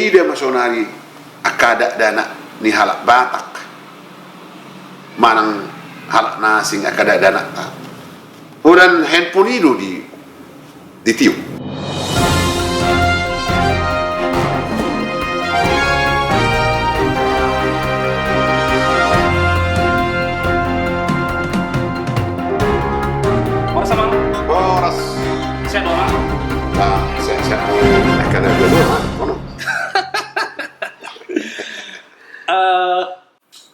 ida masonari akada dana ni halak Batak manang halak nasing akada dana ta udan handphone itu ditiup. Horas sama Horas saya doang. saya akada dulu kono.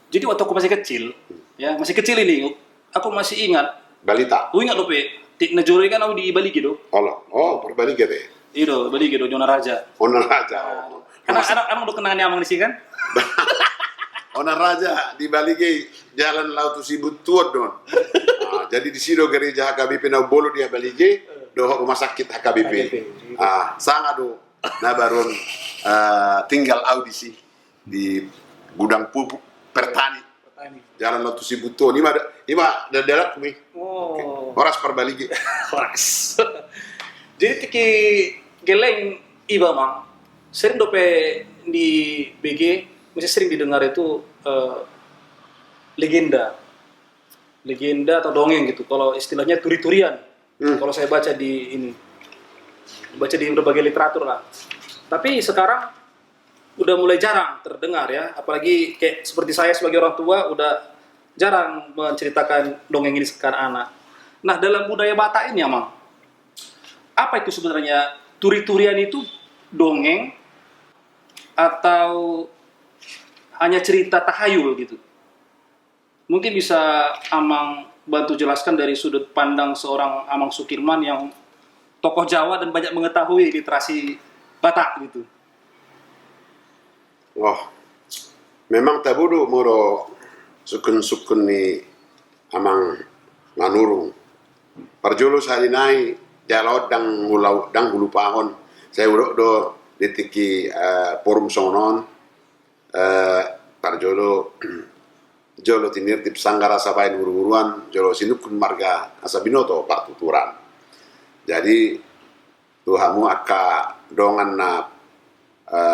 Jadi waktu aku masih kecil, ya masih kecil ini, aku masih ingat. Balita. Aku ingat loh, Pe. Tik najuri kan aku di Bali gitu. Berbalik gitu. Itu Bali gitu, Jona Raja. Onar Raja. Anak udah kenangan yang di sini kan? Onar Raja di Bali ke jalan Laut Sibut Tuot don. Jadi di sini gereja HKBP na bolo dia Bali ke do rumah sakit HKBP. Sangat do na baron tinggal audisi di gudang pupuk pertani. Jalan Laut Sibut Tuot. Ima darat kami. Horas perbaligi. Horas. Jadi tiki geleng iba mang sering dope di BG masih sering didengar itu legenda atau dongeng gitu. Kalau istilahnya turi-turian. Kalau saya baca di berbagai literatur lah. Tapi sekarang udah mulai jarang terdengar ya. Apalagi kayak seperti saya sebagai orang tua udah jarang menceritakan dongeng ini ke anak. Nah, dalam budaya Batak ini, Amang, apa itu sebenarnya? Turi-turian itu dongeng atau hanya cerita tahayul gitu? Mungkin bisa Amang bantu jelaskan dari sudut pandang seorang Amang Sukirman yang tokoh Jawa dan banyak mengetahui literasi Batak gitu. Memang tabudu moro sukun ni amang nganurung. Parjolo salinai jalot dang hulu pahon. Saya urok do ditiki forum sonon parjolo jolo tinir tip sanggara sabain uru-uruan jolo sinukun marga asabinoto pak tuturan. Jadi tuhamu akka dongan na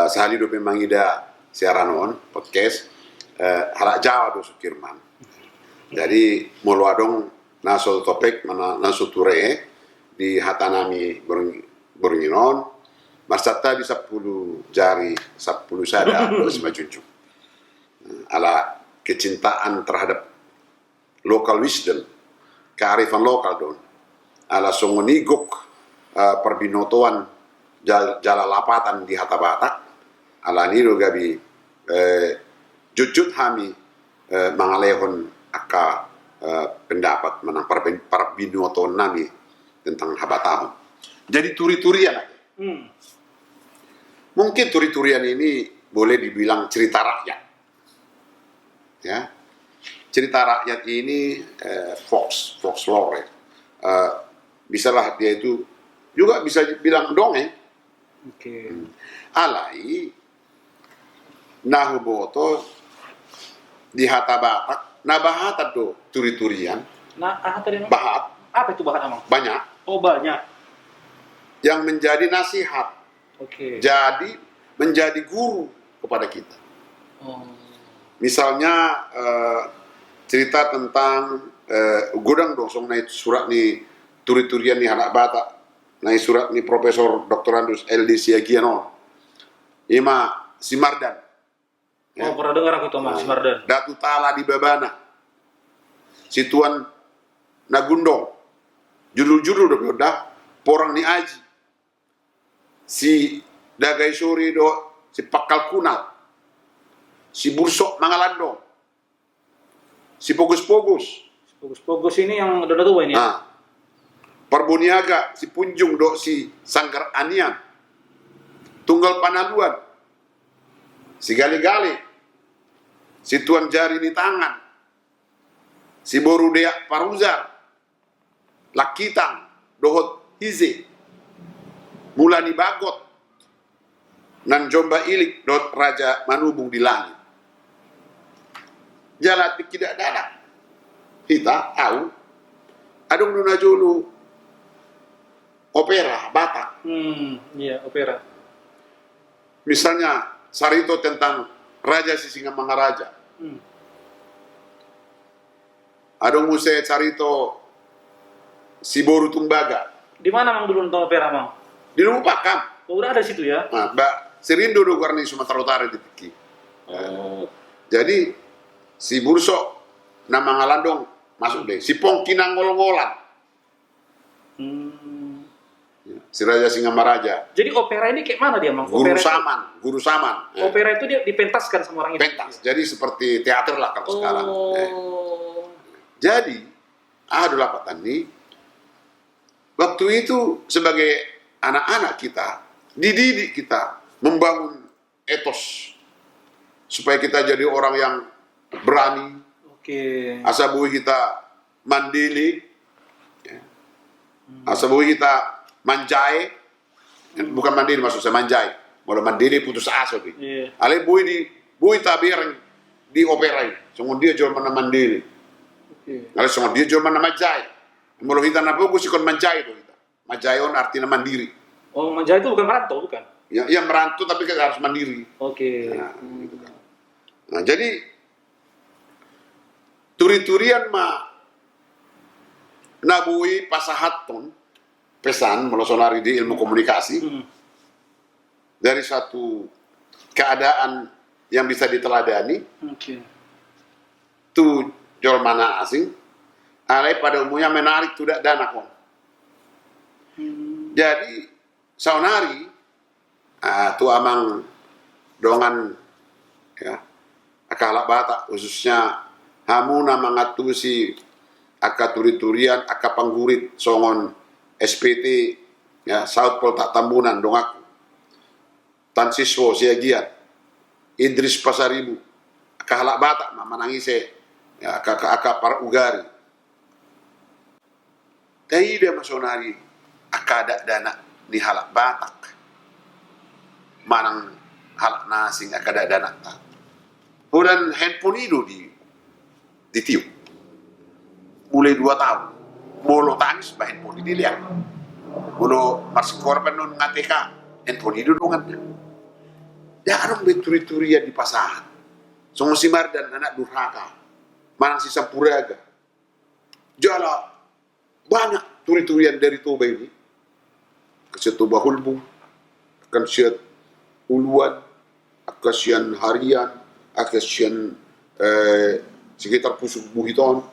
sehari do pemangida siaranon podcast halak Jawa do Sukirman. Jadi moluadong naso topik mana naso ture di hatanami Boringinon masata di 10 jari 10 sada do semacuncu. Ala kecintaan terhadap local wisdom, kearifan lokal don. Ala songonigok perbinotoan jala lapatan di hata Batak. Ala nido gabi jujut hami mangalehon aka pendapat menang perbinotoan nami tentang habatahun. Jadi turi-turian aja. Mungkin turi-turian ini boleh dibilang cerita rakyat. Ya, cerita rakyat ini folklore. Bisalah dia itu juga bisa bilang dongeng. Alai nahuboto di hata Batak, bahata do turi-turian. Bahat. Apa itu bahat, Amang? Banyak. Oh, banyak. Yang menjadi nasihat. Jadi menjadi guru kepada kita. Misalnya cerita tentang godang dongsong naik surat ni turi-turian ni anak Batak, naik surat ni Profesor Dr. Andus LD Siagiano, ima Simardan. Pernah dengar aku tuh Mas Simardan. Datu Tala di Babana, Situan Nagundong, judul-judul udah porang ni Aji, si Dagai Suri do, si Pakal Kunal, si Bursok Mangalandong, si Pogus-Pogus. Pogus ini yang udah tua ini ya? Parboniaga, si Punjung do, si Sanggar Anian, Tunggal Panaluan, si Gali-Gali, si Tuan Jari di Tangan, si Borudea Paruzar, Lakitang, Dohot Hize, Mulani Bagot, nan Jomba Ilik, Dot Raja Manubung di langit. Jalan tidak ada. Kita tahu. Adong nuna julu opera Batak. Iya, opera. misalnya Sarito tentang Raja Sisingamangaraja. Adong muse Sarito Siboru Tumbaga. Di mana Mang dulu nonton opera Mang? Di Lumupakam. Oh, udah ada situ ya? Nah, Mbak Serindo do warni Sumatera Utara di Tiki. Oh. Jadi si Burso nama ngalandong masuk deh. Si Pongkinang ngol-ngolan. Si Raja Singamaraja. Jadi opera ini kayak mana dia Mang? Guru Opera Saman, Guru Saman. itu, opera itu dia dipentaskan sama orang itu. Pentas. Jadi seperti teater lah kalau sekarang. Oh. Jadi, adalah Pak Tani, waktu itu sebagai anak-anak kita, dididik kita membangun etos supaya kita jadi orang yang berani. Oke. Asabuhi kita mandiri, ya. Asabuhi kita manjai, bukan mandiri maksud saya manjai, mulai mandiri putus asa. Iya. Ale bui tabir di opera ini, semua dia jual mana mandiri. Oke. Ale semua dia jual mana manjai. Mulai kita nabi gue sikon manjai itu kita. Manjai on artinya mandiri. Oh, Manjai itu bukan merantau, bukan? Ya merantau tapi kan harus mandiri. Oke. Nah, gitu kan. Nah, jadi turi-turian mah nabui pasahaton pesan melosonari di ilmu komunikasi dari satu keadaan yang bisa diteladani Oke. tu jual mana asing alai pada umumnya menarik tidak dana kong. Jadi saunari tu amang dongan ya akala bata khususnya hamu nama ngatusi aka turi-turian aka panggurit songon SPT ya South Pol tak tambunan dongak tan siswo siagian Idris Pasaribu aka halak bata manangise ya aka para ugari tahi dia masonari aka ada dana di halak batak manang halak nasing aka ada dana tak dan handphone itu ditiup mulai 2 tahun bolo tangis bah handphone ini lihat bolo masih korban non ngateka handphone itu dongannya ya orang beturi-turi ya di pasar semua simar dan anak durhaka manang si sampuraga jala banyak turi-turian dari Toba ini ke Toba Hulbung akan siat uluan akasian harian akasian sekitar pusuk buhiton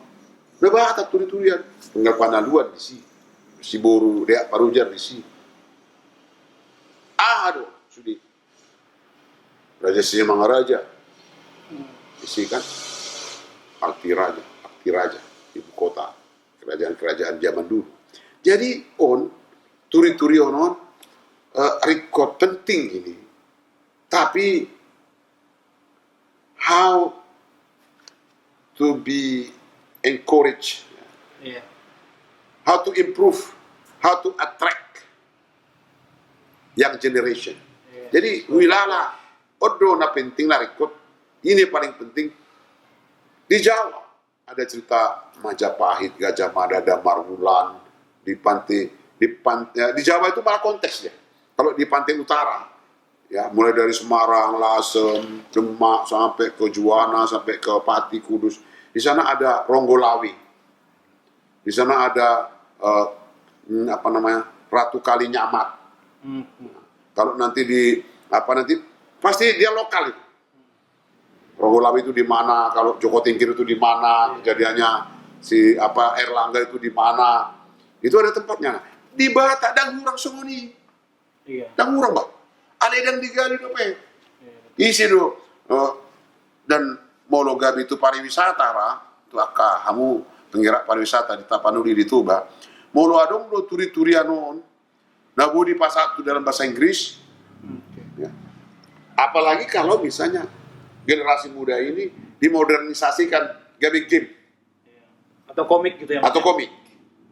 udah batat turi-turian tinggal panaluan di si boru dea parujar di si aduh sudi Raja Sisingamangaraja di si kan akti raja ibu kota kerajaan zaman dulu jadi turi-turi on record penting ini tapi how to be encouraged, Iya. how to improve, how to attract young generation. Iya. Jadi wilala, odo na penting na record, ini paling penting. Di Jawa ada cerita Majapahit, Gajah Mada, Damar Wulan di di Jawa itu malah konteksnya. Kalau di pantai utara, ya mulai dari Semarang, Lasem, Demak sampai ke Juwana, sampai ke Pati, Kudus. Di sana ada Ronggolawi. Di sana ada Ratu Kalinyamat. Kalau nanti pasti dia lokal itu. Ronggolawi itu di mana? Kalau Joko Tingkir itu di mana? Kejadiannya si Erlangga itu di mana? Itu ada tempatnya. Di Batak dan Ngurang Songoni. Iya. Dan murah bang, ada yang digali dope, isi do, dan Mologabi itu pariwisata itu aka kamu penggerak pariwisata di Tapanuli di Toba, Molo adong do turi-turianon, nabu di pasar itu dalam bahasa Inggris, ya. Apalagi kalau misalnya generasi muda ini dimodernisasikan gabi game, atau komik gitu ya. atau komik.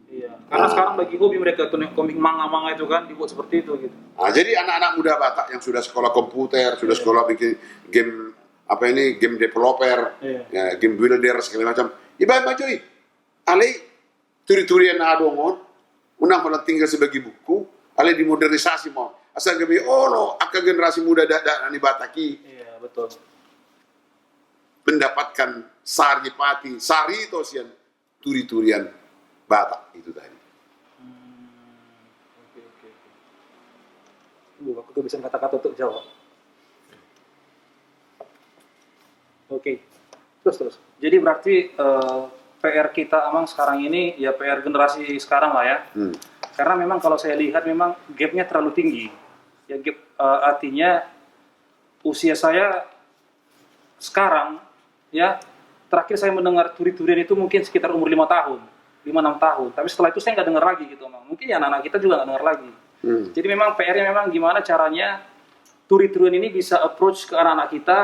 Iya. Karena sekarang bagi hobi mereka tuh komik manga-manga itu kan dibuat seperti itu gitu. Nah, jadi anak-anak muda Batak yang sudah sekolah komputer, sudah sekolah bikin game game developer, ya, game builder segala macam. Ibarat macam ini, alai turi-turian adongon, unang tinggal sebagai buku, alai dimodernisasi mau. asal gabi ono aka generasi muda nani bataki Iya, betul. mendapatkan saripati sari itu sian turi-turian Batak itu tadi. Oke, oke, oke. Aku kehabisan kata-kata untuk jawab. Oke, terus. Jadi berarti PR kita Amang sekarang ini ya PR generasi sekarang lah ya. Karena memang kalau saya lihat memang gapnya terlalu tinggi. Ya gap artinya usia saya sekarang ya terakhir saya mendengar turi-turian itu mungkin sekitar umur 5 tahun, 5-6 tahun. Tapi setelah itu saya nggak dengar lagi gitu Amang. Mungkin ya anak-anak kita juga nggak dengar lagi. Jadi memang PR-nya memang gimana caranya turi-turian ini bisa approach ke anak-anak kita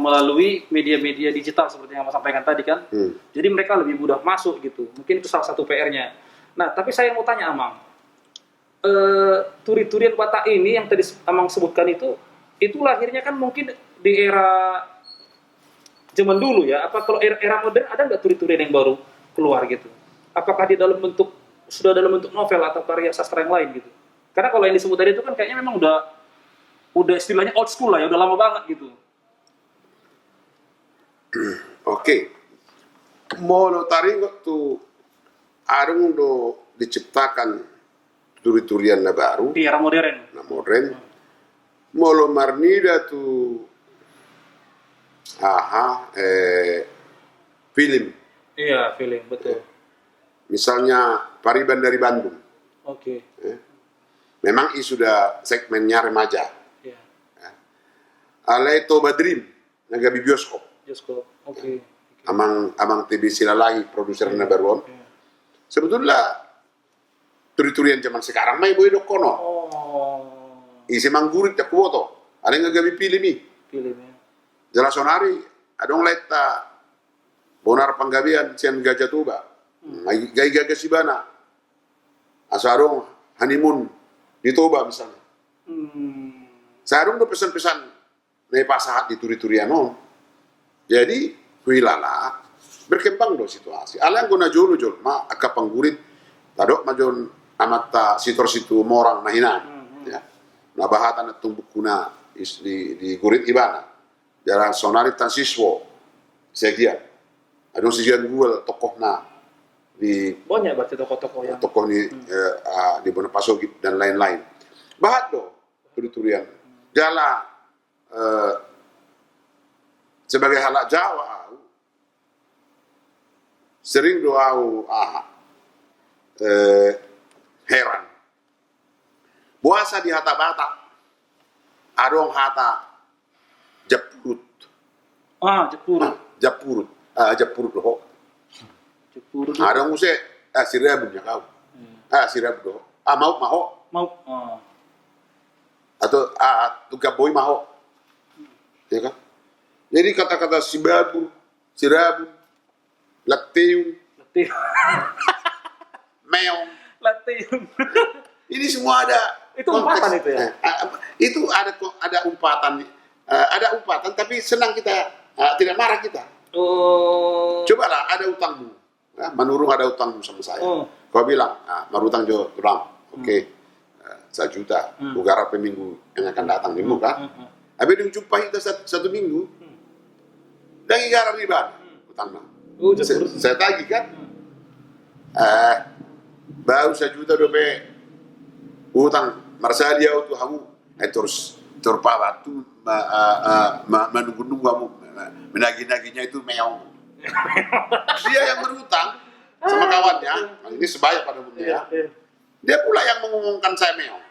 melalui media-media digital seperti yang Mas sampaikan tadi kan. Jadi mereka lebih mudah masuk gitu. Mungkin itu salah satu PR-nya. Nah, tapi saya mau tanya Amang, turi-turian Batak ini yang tadi Amang sebutkan itu lahirnya kan mungkin di era zaman dulu ya. Apa kalau era modern ada nggak turi-turian yang baru keluar gitu? Apakah di dalam bentuk sudah dalam bentuk novel atau karya sastra yang lain gitu? Karena kalau yang disebut tadi itu kan kayaknya memang udah istilahnya old school lah ya, udah lama banget gitu. Oke. Molo taring waktu arung do diciptakan turi-turian na baru, Di era modern. na modern. Molo marnida tu film. Iya, film betul. Misalnya Pariban dari Bandung. Oke. Memang sudah segmennya remaja. Iya. Alay Toba Dream, nagabi bioskop. Bioskop. Oke. Amang TV Silalagi, produser na baruan. Iya. Sebetulnya turi-turian zaman sekarang may boy dokono. Oh. Isi manggurit ya kuoto. Ada yang ngagabi film ini. Filmnya. Jelasonari, adong leta bonar panggabian sian gajah tuba. Gai gagah sibana. Asarong honeymoon di Toba misalnya. Sarung do pesan-pesan na pasahat di turi-turian on. Jadi huilala berkembang do situasi. Alang guna jolo ma aka panggurit tadok majon amata sitor-situ morang nahinan. Ya. Nabahatan at tumbuk kuna di gurit ibana. Jalan sonari tan siswo segian. Adong segian gua tokoh na di Banyak berarti tokoh-tokoh yang tokoh di Bonapaso dan lain-lain. Bahat do turi-turian. Jala sebagai halak Jawa sering doau heran. Puasa di hata Batak adong hata Japurut. Jepurut. Japurut. Japurut do. Jepurut. Adong use sirabun ya kau. Sirabun do. Mau. Atau tugaboy maho. Ya kan? Jadi kata-kata sibabur, sirabun, lakteum, meong, Latium. ini semua ada. Itu umpatan itu ya? Itu ada umpatan, tapi senang kita, tidak marah kita. Oh. Cobalah ada utangmu, menurung ada utangmu sama saya. Kau bilang, marutang jo kurang, oke, 1 juta, bugarap minggu yang akan datang di muka. Habis dia jumpa kita satu minggu, dan igaran riba, utangnya. Saya tagih kan, baru 1 juta dobe utang marsa dia itu kamu terus terpabat tuh menunggu-nunggu kamu menagih-nagihnya itu meong. Dia yang berutang sama kawannya, ini sebaya pada umumnya. Dia pula yang mengumumkan saya meong.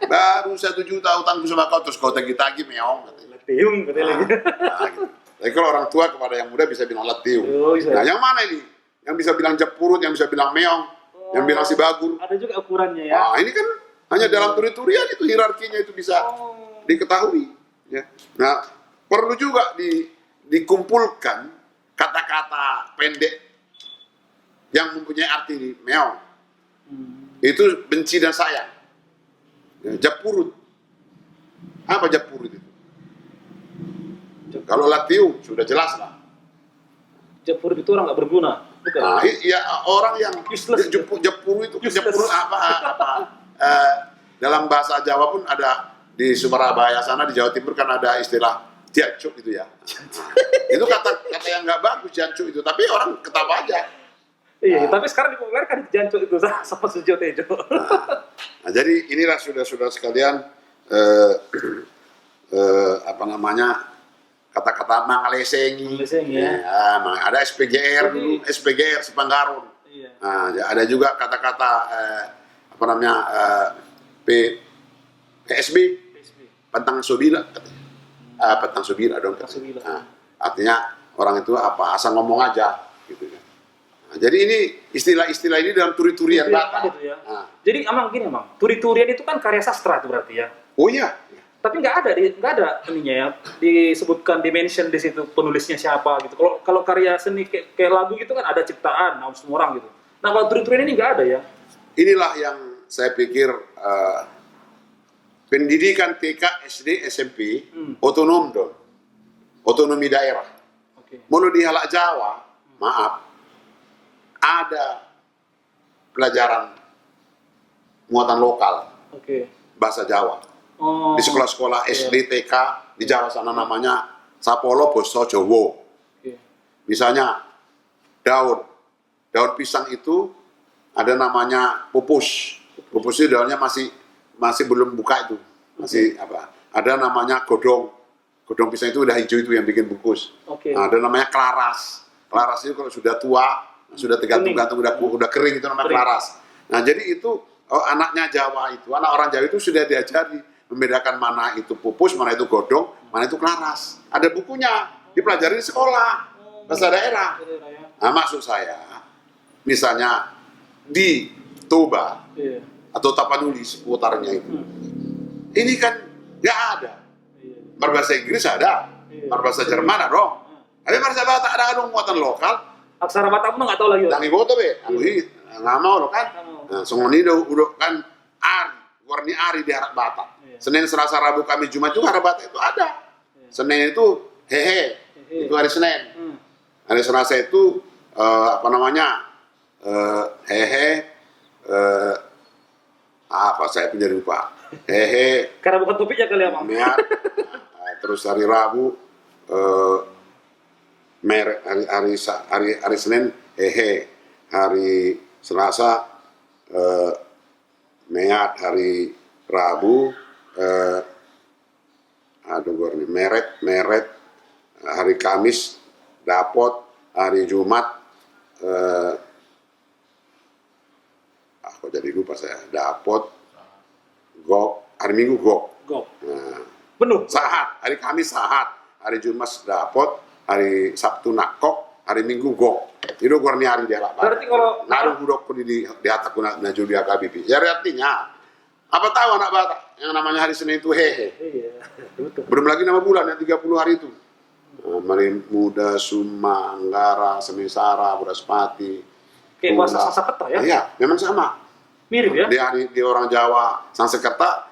Baru 1 juta utangku sama kau terus kau tagih-tagih meong. Latium katanya lagi. Gitu. Tapi kalau orang tua kepada yang muda bisa bilang latium. Bisa. Nah, yang mana ini? Yang bisa bilang Japurut, yang bisa bilang meong, yang bilang sibagur. Ada juga ukurannya ya. Nah, ini kan hanya dalam turi-turian itu hierarkinya itu bisa diketahui. Ya. Nah, perlu juga dikumpulkan kata-kata pendek yang mempunyai arti ini, meong. Itu benci dan sayang. Ya, Japurut. Apa Japurut itu? Kalau latium sudah jelas lah. Japurut itu orang nggak berguna. Bukan. Nah, ya orang yang Useless. Japurut itu Japurut apa dalam bahasa Jawa pun ada, di Surabaya sana, di Jawa Timur kan ada istilah jancuk gitu ya. Itu kata yang nggak bagus, jancuk itu, tapi orang ketawa aja. Iya, tapi sekarang dipopulerkan di jancuk itu sama Sujo Tejo. Nah, jadi inilah saudara-saudara sekalian, apa namanya, kata-kata mangalesengi. Ya. Ada SPGR dulu, SPGR Sepanggarun. Iya. Nah, ada juga kata-kata apa namanya, PSB, Pentang Subila, Pentang Subila dong. Pentang Subila. Nah, artinya orang itu apa, asal ngomong aja gitu kan. Nah, jadi ini istilah-istilah ini dalam turi-turian Batak. Gitu ya. Nah. Jadi emang gini emang, turi-turian itu kan karya sastra itu berarti ya. Oh iya. Tapi nggak ada ininya ya, disebutkan dimension di situ penulisnya siapa gitu. Kalau karya seni kayak lagu gitu kan ada ciptaan semua orang gitu. Nah kalau turi-turian ini nggak ada ya. Inilah yang saya pikir pendidikan TK, SD, SMP otonom dong, otonomi daerah. Mulu di Halak Jawa, maaf, ada pelajaran muatan lokal, bahasa Jawa. Di sekolah-sekolah SD, TK di Jawa sana namanya Sapolo Boso Jowo. Misalnya daun pisang itu ada namanya pupus. Pupus itu daunnya masih belum buka itu, masih apa? Ada namanya godong pisang itu udah hijau itu yang bikin bungkus. Nah, ada namanya klaras. Klaras itu kalau sudah tua, sudah tergantung udah kering itu namanya klaras. Nah jadi itu anaknya Jawa itu, anak orang Jawa itu sudah diajari membedakan mana itu pupus, mana itu godong, mana itu klaras. Ada bukunya, dipelajari di sekolah, bahasa daerah. Nah, maksud saya, misalnya di Toba atau Tapanuli seputarnya itu, ini kan nggak ada. Berbahasa Inggris ada, berbahasa Jerman ada dong. Tapi bahasa Batak ada dong muatan lokal. Aksara Batak pun nggak tahu lagi. Tangi boto be, nggak mau lo kan. Nah, songoni udah kan warni ari di Harap Batak. Senin, Selasa, Rabu, Kamis, Jumat juga Harap Batak itu ada. Senin itu hehe, itu hari Senin. Hari Selasa itu apa namanya hehe, apa saya punya lupa. Hehe. Karena bukan topiknya kali ya, Bang. Terus hari Rabu hari Senin hehe, hari Selasa meat, hari Rabu meret, hari Kamis dapot, hari Jumat kok jadi lupa saya, dapot, gok, hari Minggu gok. Nah, penuh. Sahat, hari Kamis sahat, hari Jumat dapot, hari Sabtu nakok, hari Minggu gok. Itu warni hari dia lah. Berarti kalau ngaruh budok di atas guna najuli akabibi. Ya artinya apa tahu anak Batak yang namanya hari Senin itu hehe. Iya, betul. Belum lagi nama bulan yang 30 hari itu. Marin Muda, Suma, Anggara, Semisara, Buraspati. Kayak bahasa Sanskerta ya? Iya, memang sama. Mirip ya? Di orang Jawa Sanskerta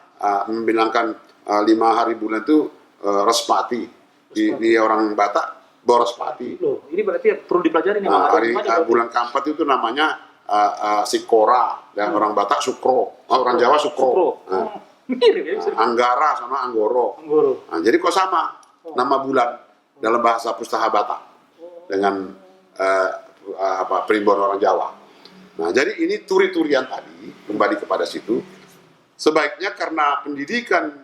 membilangkan 5 hari bulan itu Respati. Di orang Batak Borospati. Loh, ini berarti perlu dipelajari nih. Bulan keempat itu namanya Sikora, dan orang Batak Sukro, orang Jawa Sukro. Mirip ya? Anggara sama Anggoro. Nah, jadi kok sama nama bulan dalam bahasa Pustaka Batak dengan primbon orang Jawa. Nah, jadi ini turi-turian tadi, kembali kepada situ. Sebaiknya karena pendidikan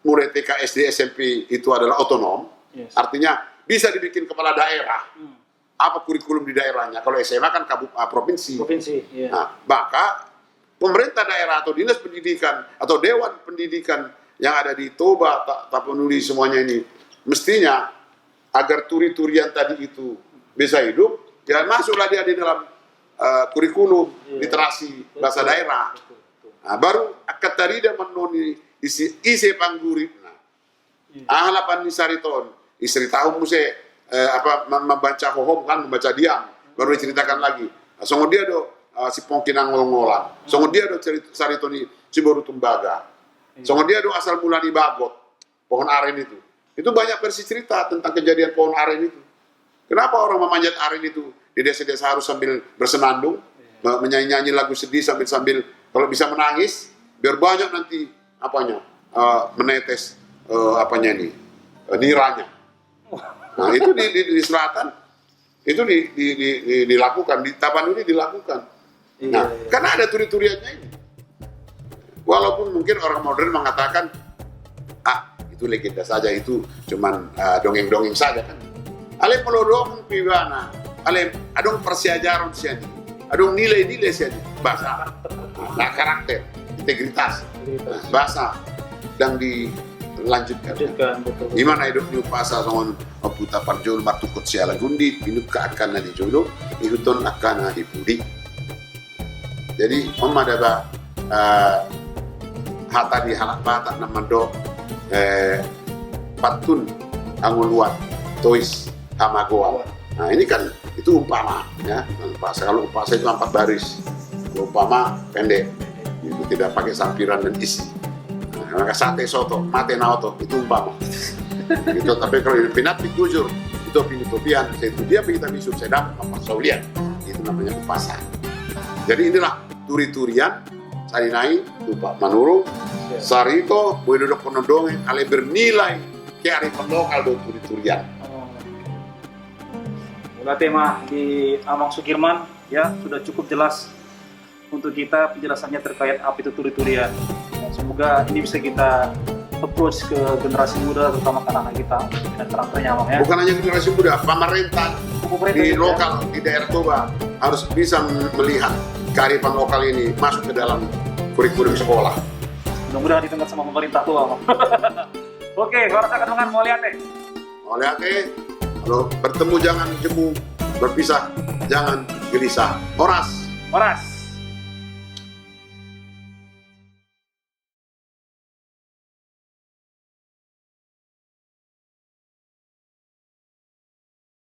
murid TK, SD, SMP itu adalah otonom, artinya bisa dibikin kepala daerah. Apa kurikulum di daerahnya? Kalau SMA kan provinsi. Iya. Nah, maka pemerintah daerah atau dinas pendidikan atau dewan pendidikan yang ada di Toba, Tapanuli semuanya ini mestinya agar turi-turian tadi itu bisa hidup, ya masuklah dia di dalam kurikulum literasi bahasa daerah. Nah, baru akatarida menoni isi pangguri. Ahalapan nisariton, istri tahu muse membaca hohom kan, membaca diam, baru diceritakan lagi. Songo dia do si pongkinang ngolong-ngolang. Songo dia do saritoni si baru tumbaga. Songo dia do asal mulani bagot, pohon aren itu. Itu banyak versi cerita tentang kejadian pohon aren itu. Kenapa orang memanjat aren itu di desa-desa harus sambil bersenandung, menyanyi-nyanyi lagu sedih sambil kalau bisa menangis biar banyak nanti menetes niranya. Nah itu di selatan itu dilakukan, di Tapanuli dilakukan. Nah, karena ada turi-turiannya ini. Walaupun mungkin orang modern mengatakan, itu legenda saja, itu cuman dongeng-dongeng saja kan. Ale pelodong pibana, ale adong persiajaran siani, adong nilai-nilai siani, bahasa, karakter, integritas, bahasa, dan dilanjutkan. Gimana hidup di upasa songon puta parjol matukut siala gundi, hidup keakan di jodoh, ikuton akan di budi. Jadi ada hata di halak batak namando patun anguluan tois hamagoa. Nah ini kan itu umpama ya, upasa. Kalau upasa itu 4 baris, umpama pendek, itu tidak pakai sampiran dan isi. Nah, maka sate soto, mate naoto itu umpama. Itu tapi kalau pinat pikujur itu pinitopian, itu dia kita misur sedang apa saulian, itu namanya upasa. Jadi inilah turi-turian sarinai lupa manurung sarito boleh duduk penodongeng ale bernilai kearifan lokal do turi-turian. Tema di Amang Sukirman ya sudah cukup jelas untuk kita penjelasannya terkait apa itu turi-turian. Semoga ini bisa kita approach ke generasi muda, terutama anak-anak kita dan karakternya Amang ya. Bukan hanya generasi muda, pemerintah di lokal di daerah Toba harus bisa melihat kearifan lokal ini masuk ke dalam kurikulum sekolah. Mudah-mudahan didengar sama pemerintah tuh, Amang. Oke, kalau saya dengan mau lihat kalau bertemu jangan jemu, berpisah jangan gelisah. Oras.